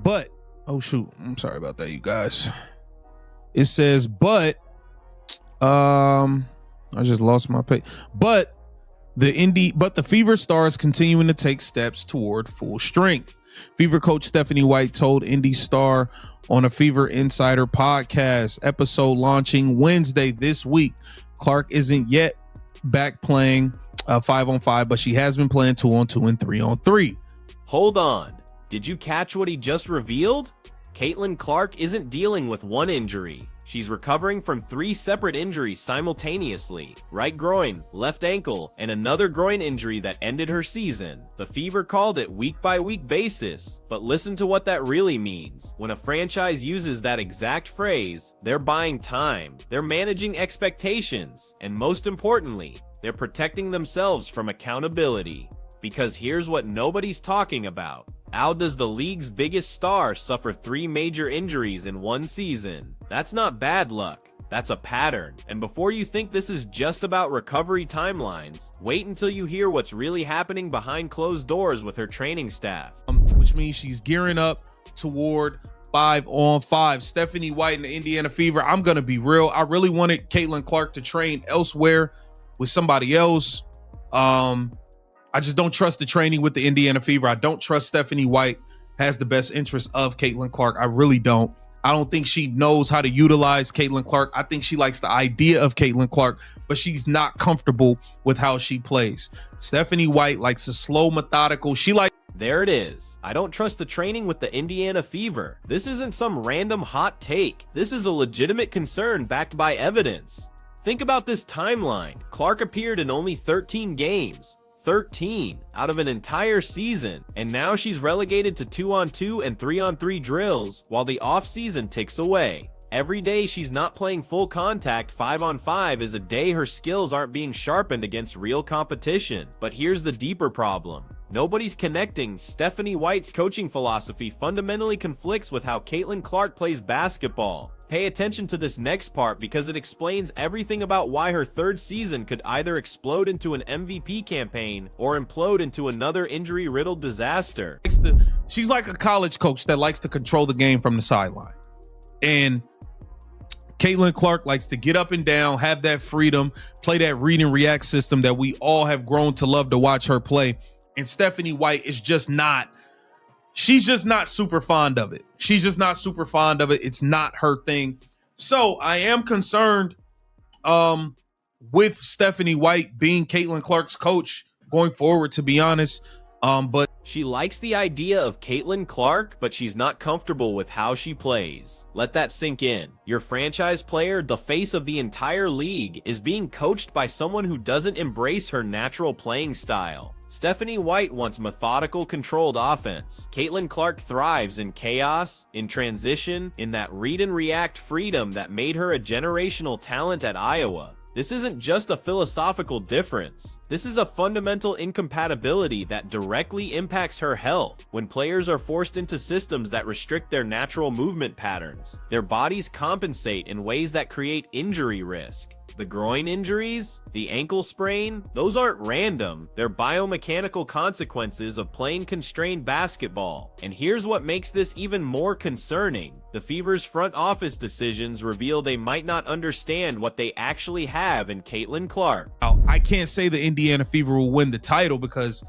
But, oh shoot, I'm sorry about that, you guys. It says, but, I just lost my page. But the Fever star is continuing to take steps toward full strength. Fever coach Stephanie White told Indy Star on a Fever Insider podcast episode launching Wednesday this week. Clark isn't yet back playing 5-on-5, but she has been playing 2-on-2 and 3-on-3. Hold on. Did you catch what he just revealed? Caitlin Clark isn't dealing with one injury. She's recovering from 3 separate injuries simultaneously: right groin, left ankle, and another groin injury that ended her season. The Fever called it week-by-week basis, but listen to what that really means. When a franchise uses that exact phrase, they're buying time, they're managing expectations, and most importantly, they're protecting themselves from accountability. Because here's what nobody's talking about. How does the league's biggest star suffer 3 major injuries in one season? That's not bad luck. That's a pattern. And before you think this is just about recovery timelines, wait until you hear what's really happening behind closed doors with her training staff. Which means she's gearing up toward 5-on-5. Stephanie White and the Indiana Fever. I'm going to be real. I really wanted Caitlin Clark to train elsewhere with somebody else. I just don't trust the training with the Indiana Fever. I don't trust Stephanie White has the best interest of Caitlin Clark. I really don't. I don't think she knows how to utilize Caitlin Clark. I think she likes the idea of Caitlin Clark, but she's not comfortable with how she plays. Stephanie White likes a slow, methodical. There it is. I don't trust the training with the Indiana Fever. This isn't some random hot take. This is a legitimate concern backed by evidence. Think about this timeline. Clark appeared in only 13 games. 13 out of an entire season, and now she's relegated to 2-on-2 and 3-on-3 drills while the off-season ticks away. Every day she's not playing full contact 5-on-5 is a day her skills aren't being sharpened against real competition. But here's the deeper problem. Nobody's connecting. Stephanie White's coaching philosophy fundamentally conflicts with how Caitlin Clark plays basketball. Pay attention to this next part because it explains everything about why her 3rd season could either explode into an MVP campaign or implode into another injury-riddled disaster. She's like a college coach that likes to control the game from the sideline. And Caitlin Clark likes to get up and down, have that freedom, play that read and react system that we all have grown to love to watch her play. And Stephanie White is just not. She's just not super fond of it. She's just not super fond of it. It's not her thing. So I am concerned with Stephanie White being Caitlin Clark's coach going forward, to be honest. But she likes the idea of Caitlin Clark, but she's not comfortable with how she plays. Let that sink in. Your franchise player, the face of the entire league, is being coached by someone who doesn't embrace her natural playing style. Stephanie White wants methodical, controlled offense. Caitlin Clark thrives in chaos, in transition, in that read and react freedom that made her a generational talent at Iowa. This isn't just a philosophical difference. This is a fundamental incompatibility that directly impacts her health. When players are forced into systems that restrict their natural movement patterns, their bodies compensate in ways that create injury risk. The groin injuries, the ankle sprain, those aren't random. They're biomechanical consequences of playing constrained basketball. And here's what makes this even more concerning. The Fever's front office decisions reveal they might not understand what they actually have in Caitlin Clark. I can't say the Indiana Fever will win the title because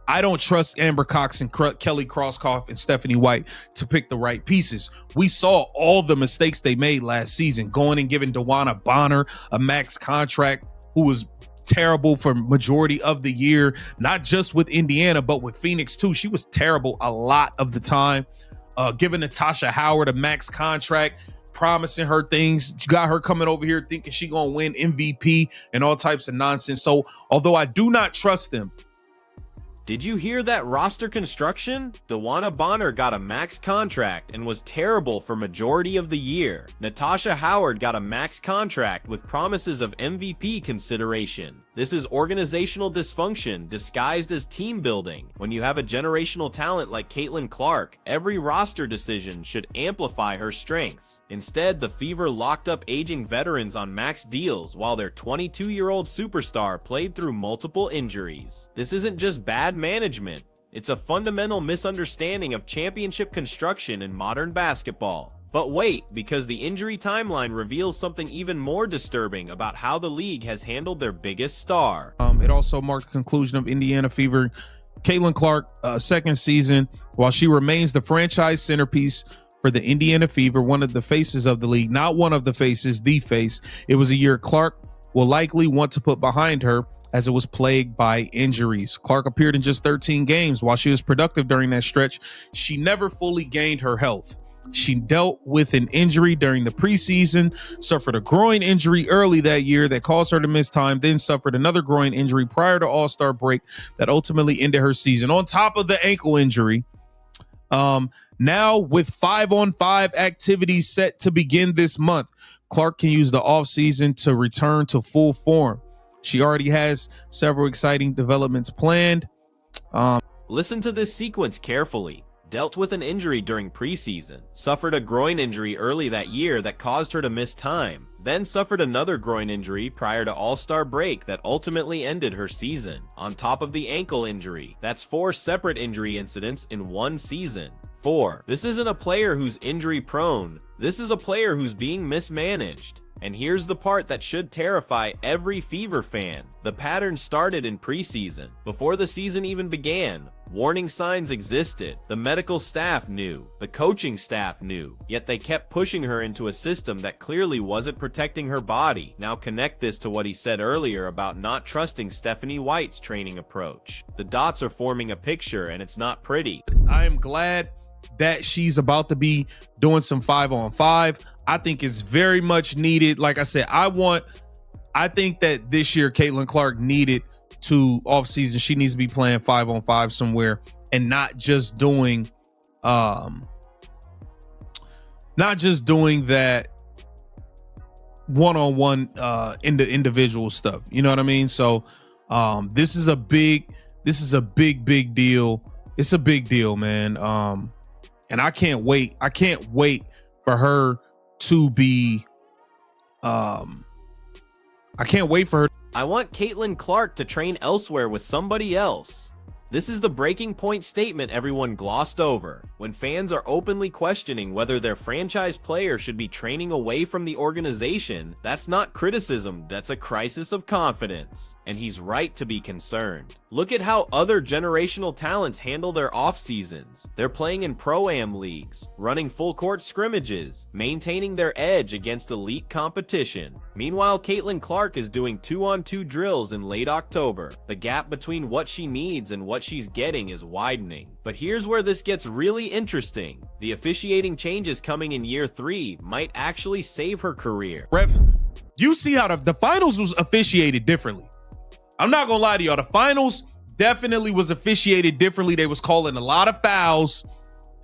I don't trust Amber Cox and Kelly Crosskoff and Stephanie White to pick the right pieces. We saw all the mistakes they made last season, going and giving DeWanna Bonner a max contract, who was terrible for majority of the year, not just with Indiana, but with Phoenix too. She was terrible a lot of the time. Giving Natasha Howard a max contract, promising her things. You got her coming over here thinking she gonna win MVP and all types of nonsense. So although I do not trust them, did you hear that roster construction? DeWanna Bonner got a max contract and was terrible for majority of the year. Natasha Howard got a max contract with promises of MVP consideration. This is organizational dysfunction disguised as team building. When you have a generational talent like Caitlin Clark, every roster decision should amplify her strengths. Instead, the Fever locked up aging veterans on max deals while their 22-year-old superstar played through multiple injuries. This isn't just bad management. It's a fundamental misunderstanding of championship construction in modern basketball. But wait, because the injury timeline reveals something even more disturbing about how the league has handled their biggest star. It also marked the conclusion of Indiana Fever Caitlin Clark second season. While she remains the franchise centerpiece for the Indiana Fever, one of the faces of the league, not one of the faces, the face, it was a year Clark will likely want to put behind her, as it was plagued by injuries. Clark appeared in just 13 games. While she was productive during that stretch, she never fully gained her health. She dealt with an injury during the preseason, suffered a groin injury early that year that caused her to miss time, then suffered another groin injury prior to All-Star break that ultimately ended her season, on top of the ankle injury. Now with 5-on-5 activities set to begin this month, Clark can use the offseason to return to full form. She already has several exciting developments planned. Listen to this sequence carefully. Dealt with an injury during preseason, suffered a groin injury early that year that caused her to miss time, then suffered another groin injury prior to All-Star break that ultimately ended her season, on top of the ankle injury. That's 4 separate injury incidents in one season. 4. This isn't a player who's injury prone, this is a player who's being mismanaged. And here's the part that should terrify every Fever fan. The pattern started in preseason. Before the season even began, warning signs existed. The medical staff knew. The coaching staff knew. Yet they kept pushing her into a system that clearly wasn't protecting her body. Now connect this to what he said earlier about not trusting Stephanie White's training approach. The dots are forming a picture, and it's not pretty. I am glad that she's about to be doing some 5-on-5. I think it's very much needed. Like I said, I think that this year Caitlin Clark needed to off season. She needs to be playing 5-on-5 somewhere and not just doing that one-on-one individual stuff. You know what I mean? So this is a big deal. It's a big deal, man. And I can't wait for her to be I can't wait for her. I want Caitlin Clark to train elsewhere with somebody else. This is the breaking point statement everyone glossed over. When fans are openly questioning whether their franchise player should be training away from the organization, that's not criticism, that's a crisis of confidence. And he's right to be concerned. Look at how other generational talents handle their off seasons. They're playing in Pro-Am leagues, running full court scrimmages, maintaining their edge against elite competition. Meanwhile, Caitlin Clark is doing 2-on-2 drills in late October. The gap between what she needs and what she's getting is widening. But here's where this gets really interesting. The officiating changes coming in year 3 might actually save her career. Ref, you see how the finals was officiated differently. I'm not gonna lie to y'all. The finals definitely was officiated differently. They was calling a lot of fouls.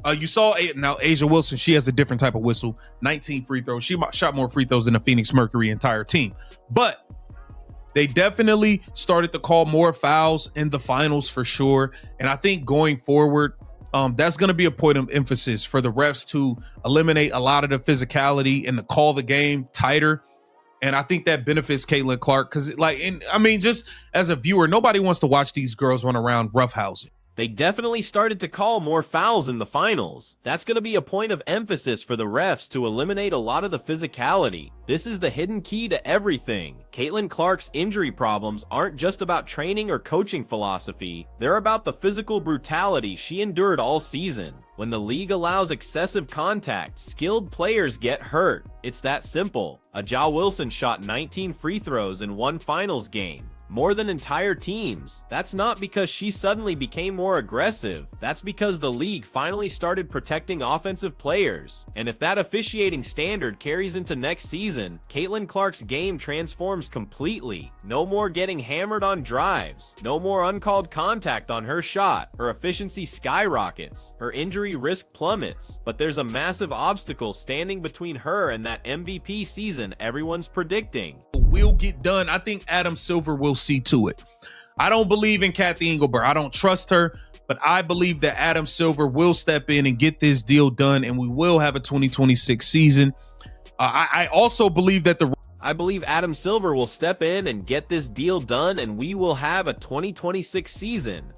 You saw now Asia Wilson, she has a different type of whistle. 19 free throws. She shot more free throws than the Phoenix Mercury entire team. But they definitely started to call more fouls in the finals for sure. And I think going forward, that's going to be a point of emphasis for the refs to eliminate a lot of the physicality and to call the game tighter. And I think that benefits Caitlin Clark because, just as a viewer, nobody wants to watch these girls run around roughhousing. They definitely started to call more fouls in the finals. That's going to be a point of emphasis for the refs to eliminate a lot of the physicality. This is the hidden key to everything. Caitlin Clark's injury problems aren't just about training or coaching philosophy. They're about the physical brutality she endured all season. When the league allows excessive contact, skilled players get hurt. It's that simple. Aja Wilson shot 19 free throws in one finals game. More than entire teams. That's not because she suddenly became more aggressive. That's because the league finally started protecting offensive players. And if that officiating standard carries into next season, Caitlin Clark's game transforms completely. No more getting hammered on drives. No more uncalled contact on her shot. Her efficiency skyrockets. Her injury risk plummets. But there's a massive obstacle standing between her and that MVP season everyone's predicting. Will get done. I think Adam Silver will see to it. I don't believe in Kathy Engelbert. I don't trust her, but I believe that Adam Silver will step in and get this deal done, and we will have a 2026 season. I also believe that I believe Adam Silver will step in and get this deal done, and we will have a 2026 season.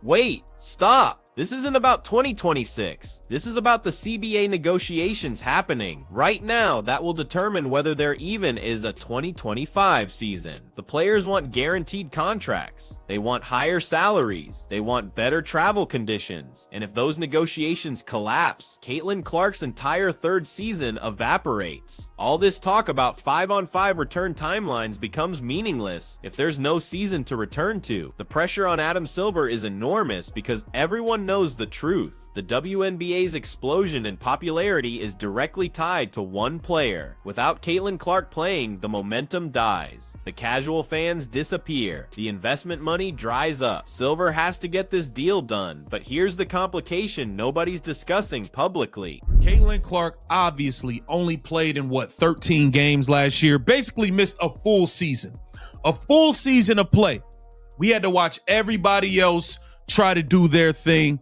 Wait, stop! This isn't about 2026. This is about the CBA negotiations happening right now that will determine whether there even is a 2025 season. The players want guaranteed contracts. They want higher salaries. They want better travel conditions. And if those negotiations collapse, Caitlin Clark's entire third season evaporates. All this talk about 5-on-5 return timelines becomes meaningless if there's no season to return to. The pressure on Adam Silver is enormous because everyone knows the truth. The WNBA's explosion in popularity is directly tied to one player. Without Caitlin Clark playing, the momentum dies. The casual fans disappear. The investment money dries up. Silver has to get this deal done, but here's the complication nobody's discussing publicly. Caitlin Clark obviously only played in 13 games last year, basically missed a full season. A full season of play. We had to watch everybody else try to do their thing,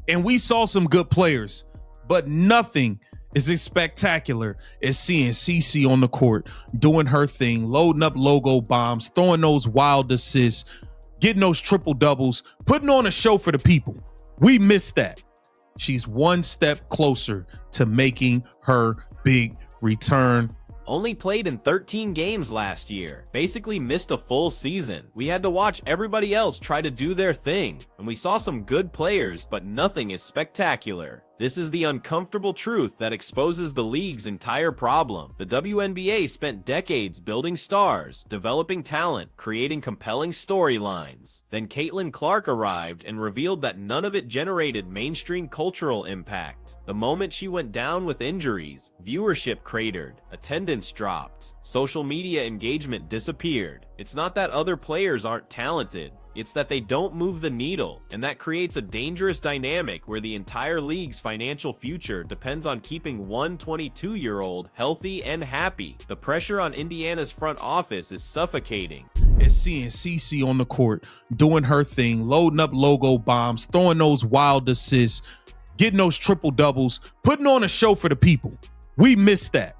and we saw some good players, but nothing is as spectacular as seeing CeCe on the court doing her thing, loading up logo bombs, throwing those wild assists, getting those triple doubles, putting on a show for the people. We missed that. She's one step closer to making her big return. Only played in 13 games last year, basically missed a full season. We had to watch everybody else try to do their thing, and we saw some good players, but nothing is spectacular. This is the uncomfortable truth that exposes the league's entire problem. The WNBA spent decades building stars, developing talent, creating compelling storylines. Then Caitlin Clark arrived and revealed that none of it generated mainstream cultural impact. The moment she went down with injuries, viewership cratered, attendance dropped, social media engagement disappeared. It's not that other players aren't talented. It's that they don't move the needle, and that creates a dangerous dynamic where the entire league's financial future depends on keeping one 22-year-old healthy and happy. The pressure on Indiana's front office is suffocating. It's seeing CeCe on the court doing her thing, loading up logo bombs, throwing those wild assists, getting those triple doubles, putting on a show for the people. We missed that.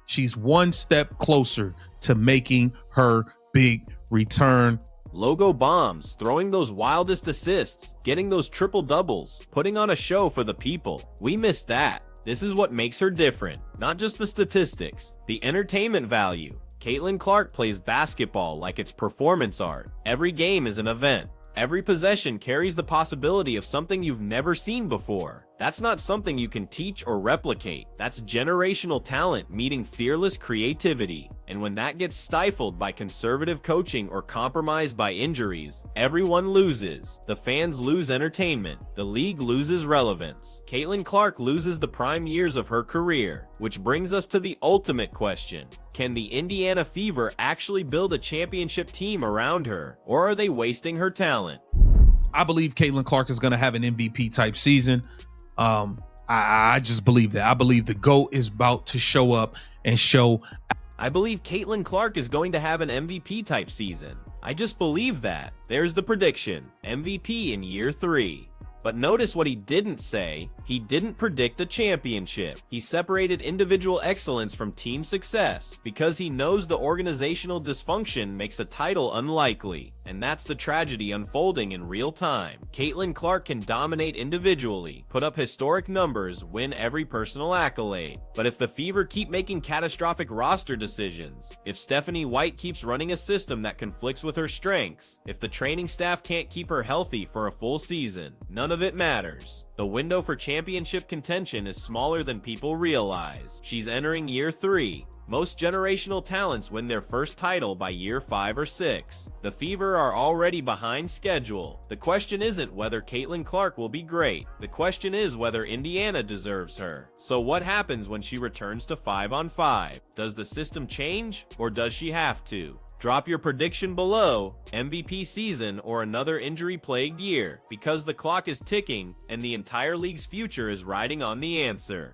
She's one step closer to making her big return. Logo bombs, throwing those wildest assists, getting those triple doubles, putting on a show for the people. We missed that. This is what makes her different. Not just the statistics, the entertainment value. Caitlin Clark plays basketball like it's performance art. Every game is an event. Every possession carries the possibility of something you've never seen before. That's not something you can teach or replicate. That's generational talent meeting fearless creativity. And when that gets stifled by conservative coaching or compromised by injuries, everyone loses. The fans lose entertainment. The league loses relevance. Caitlin Clark loses the prime years of her career, which brings us to the ultimate question. Can the Indiana Fever actually build a championship team around her, or are they wasting her talent? I believe Caitlin Clark is going to have an MVP type season. I just believe that. I believe the GOAT is about to show up and show. I believe Caitlin Clark is going to have an MVP type season. I just believe that. There's the prediction. MVP in year 3. But notice what he didn't say. He didn't predict a championship. He separated individual excellence from team success because he knows the organizational dysfunction makes a title unlikely. And that's the tragedy unfolding in real time. Caitlin Clark can dominate individually, put up historic numbers, win every personal accolade. But if the Fever keep making catastrophic roster decisions, if Stephanie White keeps running a system that conflicts with her strengths, if the training staff can't keep her healthy for a full season, none of it matters. The window for championship contention is smaller than people realize. She's entering year 3. Most generational talents win their first title by year 5 or 6. The Fever are already behind schedule. The question isn't whether Caitlin Clark will be great. The question is whether Indiana deserves her. So what happens when she returns to 5-on-5? Does the system change, or does she have to? Drop your prediction below, MVP season or another injury-plagued year, because the clock is ticking and the entire league's future is riding on the answer.